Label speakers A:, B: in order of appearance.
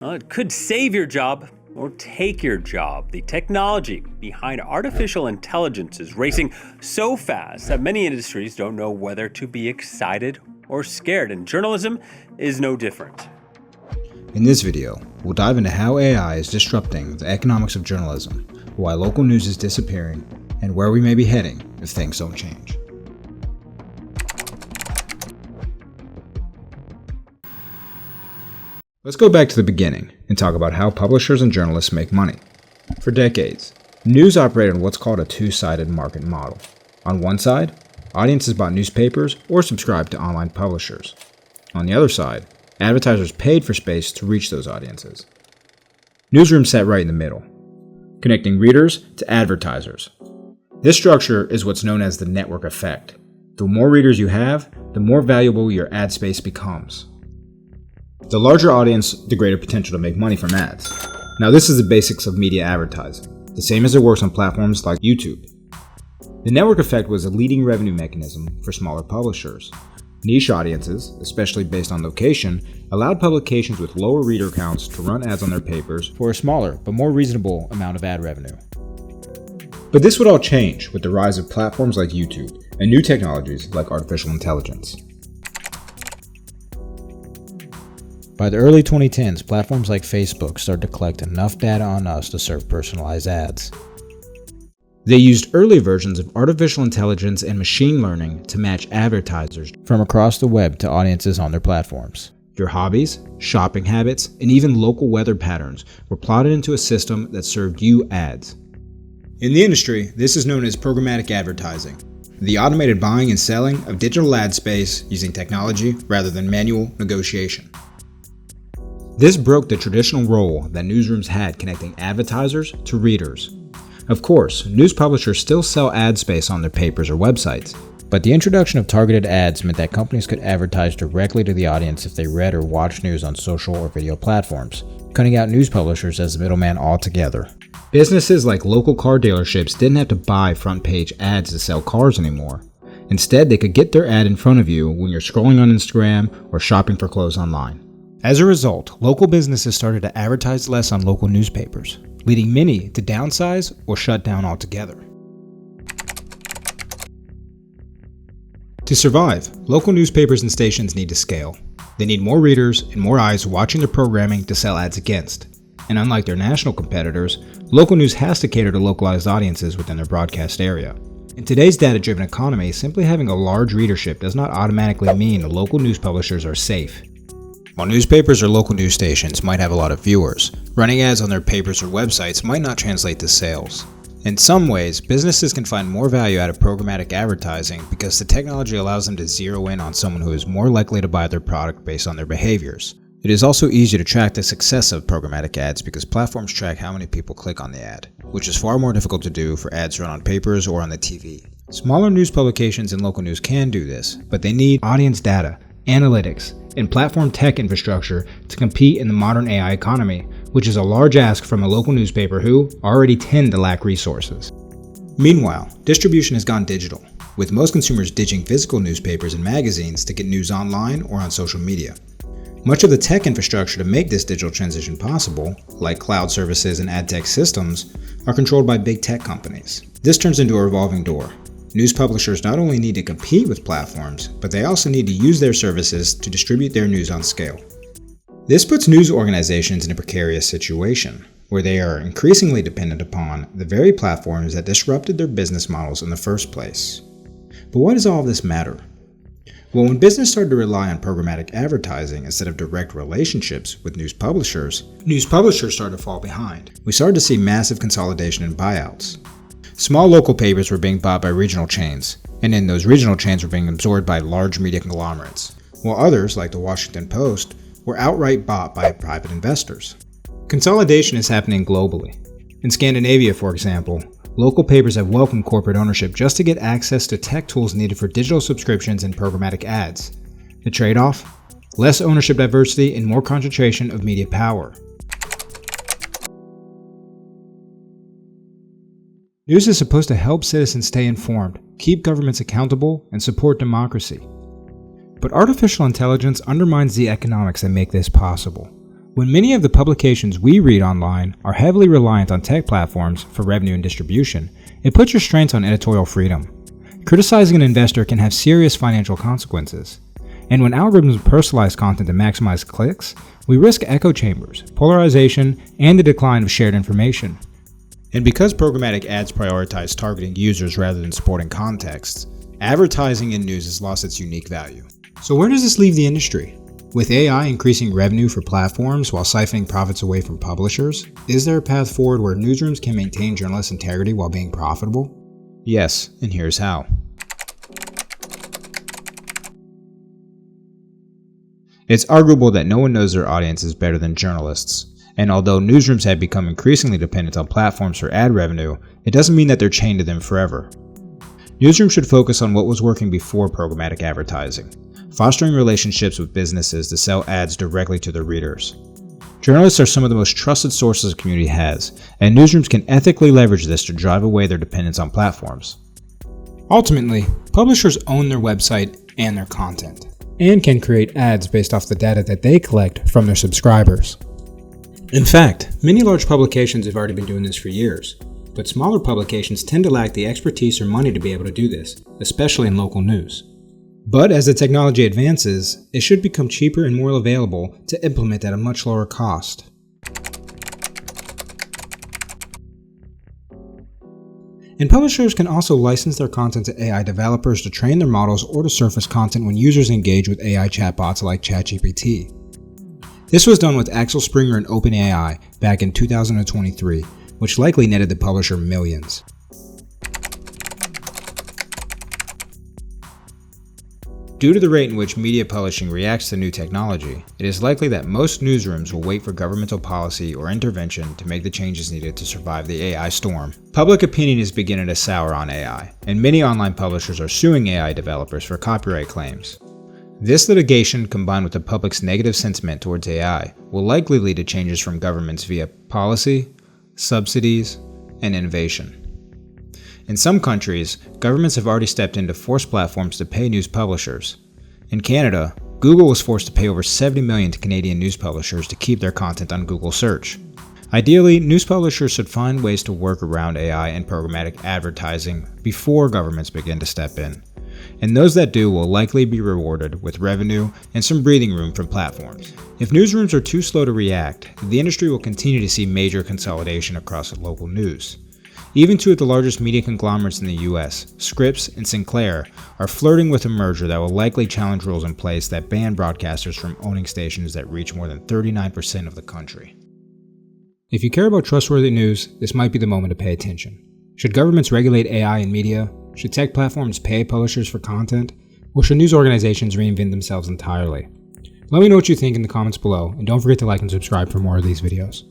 A: Well, it could save your job or take your job. The technology behind artificial intelligence is racing so fast that many industries don't know whether to be excited or scared, and journalism is no different.
B: In this video, we'll dive into how AI is disrupting the economics of journalism, why local news is disappearing, and where we may be heading if things don't change. Let's go back to the beginning and talk about how publishers and journalists make money. For decades, news operated on what's called a two-sided market model. On one side, audiences bought newspapers or subscribed to online publishers. On the other side, advertisers paid for space to reach those audiences. Newsrooms sat right in the middle, connecting readers to advertisers. This structure is what's known as the network effect. The more readers you have, the more valuable your ad space becomes. The larger audience, the greater potential to make money from ads. Now, this is the basics of media advertising, the same as it works on platforms like YouTube. The network effect was a leading revenue mechanism for smaller publishers. Niche audiences, especially based on location, allowed publications with lower reader counts to run ads on their papers for a smaller but more reasonable amount of ad revenue. But this would all change with the rise of platforms like YouTube and new technologies like artificial intelligence. By the early 2010s, platforms like Facebook started to collect enough data on us to serve personalized ads. They used early versions of artificial intelligence and machine learning to match advertisers from across the web to audiences on their platforms. Your hobbies, shopping habits, and even local weather patterns were plotted into a system that served you ads. In the industry, this is known as programmatic advertising, the automated buying and selling of digital ad space using technology rather than manual negotiation. This broke the traditional role that newsrooms had connecting advertisers to readers. Of course, news publishers still sell ad space on their papers or websites, but the introduction of targeted ads meant that companies could advertise directly to the audience if they read or watched news on social or video platforms, cutting out news publishers as the middleman altogether. Businesses like local car dealerships didn't have to buy front-page ads to sell cars anymore. Instead, they could get their ad in front of you when you're scrolling on Instagram or shopping for clothes online. As a result, local businesses started to advertise less on local newspapers, leading many to downsize or shut down altogether. To survive, local newspapers and stations need to scale. They need more readers and more eyes watching their programming to sell ads against. And unlike their national competitors, local news has to cater to localized audiences within their broadcast area. In today's data-driven economy, simply having a large readership does not automatically mean local news publishers are safe. While newspapers or local news stations might have a lot of viewers, running ads on their papers or websites might not translate to sales. In some ways, businesses can find more value out of programmatic advertising because the technology allows them to zero in on someone who is more likely to buy their product based on their behaviors. It is also easier to track the success of programmatic ads because platforms track how many people click on the ad, which is far more difficult to do for ads run on papers or on the TV. Smaller news publications and local news can do this, but they need audience data, analytics, and platform tech infrastructure to compete in the modern AI economy, which is a large ask from a local newspaper who already tend to lack resources. Meanwhile, distribution has gone digital, with most consumers ditching physical newspapers and magazines to get news online or on social media. Much of the tech infrastructure to make this digital transition possible, like cloud services and ad tech systems, are controlled by big tech companies. This turns into a revolving door. News publishers not only need to compete with platforms, but they also need to use their services to distribute their news on scale. This puts news organizations in a precarious situation, where they are increasingly dependent upon the very platforms that disrupted their business models in the first place. But why does all of this matter? Well, when business started to rely on programmatic advertising instead of direct relationships with news publishers started to fall behind. We started to see massive consolidation and buyouts. Small local papers were being bought by regional chains, and then those regional chains were being absorbed by large media conglomerates, while others, like the Washington Post, were outright bought by private investors. Consolidation is happening globally. In Scandinavia, for example, local papers have welcomed corporate ownership just to get access to tech tools needed for digital subscriptions and programmatic ads. The trade-off? Less ownership diversity and more concentration of media power. News is supposed to help citizens stay informed, keep governments accountable, and support democracy. But artificial intelligence undermines the economics that make this possible. When many of the publications we read online are heavily reliant on tech platforms for revenue and distribution, it puts restraints on editorial freedom. Criticizing an investor can have serious financial consequences. And when algorithms personalize content to maximize clicks, we risk echo chambers, polarization, and the decline of shared information. And because programmatic ads prioritize targeting users rather than supporting contexts, advertising in news has lost its unique value. So where does this leave the industry? With AI increasing revenue for platforms while siphoning profits away from publishers, is there a path forward where newsrooms can maintain journalist integrity while being profitable? Yes, and here's how. It's arguable that no one knows their audiences better than journalists, and although newsrooms have become increasingly dependent on platforms for ad revenue, it doesn't mean that they're chained to them forever. Newsrooms should focus on what was working before programmatic advertising, fostering relationships with businesses to sell ads directly to their readers. Journalists are some of the most trusted sources a community has, and newsrooms can ethically leverage this to drive away their dependence on platforms. Ultimately, publishers own their website and their content, and can create ads based off the data that they collect from their subscribers. In fact, many large publications have already been doing this for years, but smaller publications tend to lack the expertise or money to be able to do this, especially in local news. But as the technology advances, it should become cheaper and more available to implement at a much lower cost. And publishers can also license their content to AI developers to train their models or to surface content when users engage with AI chatbots like ChatGPT. This was done with Axel Springer and OpenAI back in 2023, which likely netted the publisher millions. Due to the rate in which media publishing reacts to new technology, it is likely that most newsrooms will wait for governmental policy or intervention to make the changes needed to survive the AI storm. Public opinion is beginning to sour on AI, and many online publishers are suing AI developers for copyright claims. This litigation, combined with the public's negative sentiment towards AI, will likely lead to changes from governments via policy, subsidies, and innovation. In some countries, governments have already stepped in to force platforms to pay news publishers. In Canada, Google was forced to pay over $70 million to Canadian news publishers to keep their content on Google Search. Ideally, news publishers should find ways to work around AI and programmatic advertising before governments begin to step in. And those that do will likely be rewarded with revenue and some breathing room from platforms. If newsrooms are too slow to react, the industry will continue to see major consolidation across local news. Even two of the largest media conglomerates in the US, Scripps and Sinclair, are flirting with a merger that will likely challenge rules in place that ban broadcasters from owning stations that reach more than 39% of the country. If you care about trustworthy news, this might be the moment to pay attention. Should governments regulate AI in media? Should tech platforms pay publishers for content? Or should news organizations reinvent themselves entirely? Let me know what you think in the comments below, and don't forget to like and subscribe for more of these videos.